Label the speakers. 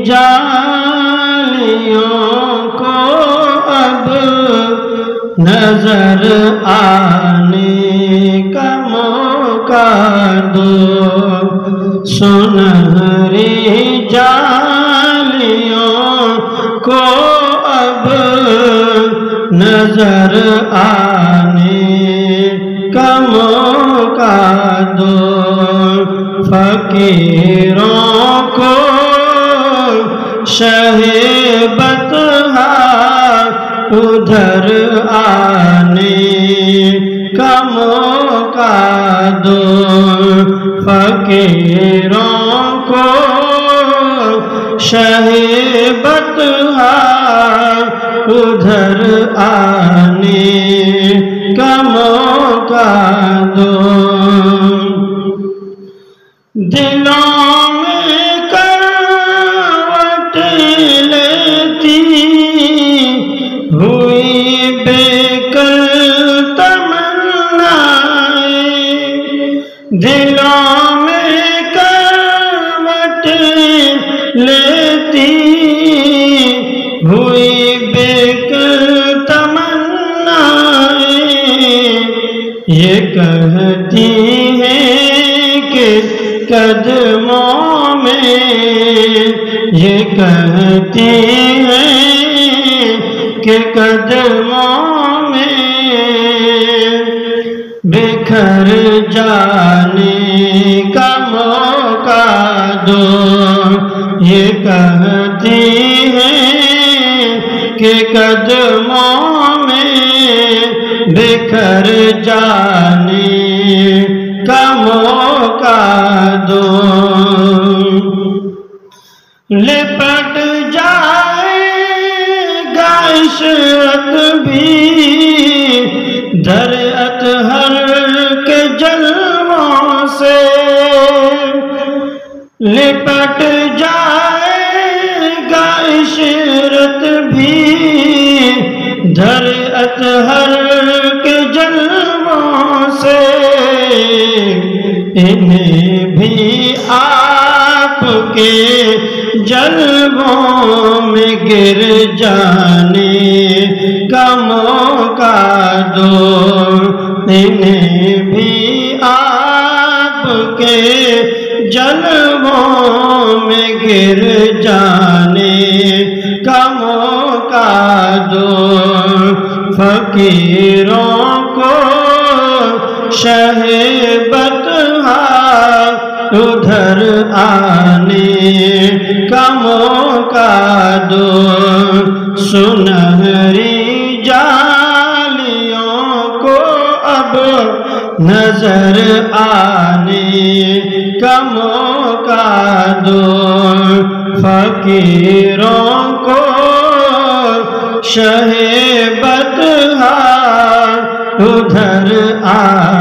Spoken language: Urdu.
Speaker 1: جالیوں کو اب نظر آنے کا موقع دو، سنہری جالیوں کو اب نظر آنے کا موقع دو، فقیروں کو شہ بطحا ادھر آنے کا موقع دو، فقیروں کو شہ بطحا ادھر آنے کا موقع دو، دلوں میں کروٹ لیتی ہوئی بے کل تمنائیں، دلوں میں کروٹ لیتی ہوئی بے کل تمنائیں، یہ کہتی ہیں کہ قدموں میں، یہ کہتی ہیں کہ قدموں میں بکھر جانے کا موقع دو، یہ کہتی ہیں کہ قدموں میں بکھر جانے کا موقع دو، لپٹ جائے گا عشرت بھی در اطہر کے جلووں سے، لپٹ جائے گا عشرت بھی در اطہر کے جلووں سے، انہیں بھی آپ کے جلووں میں گر جانے کا موقع دو، انہیں بھی آپ کے جلووں میں گر جانے کا موقع دو، فقیروں کو شہ بطحا ادھر آنے کا موقع دو، سنہری جالیوں کو اب نظر آنے کا موقع دو، فقیروں کو شہ بطحا ادھر آنے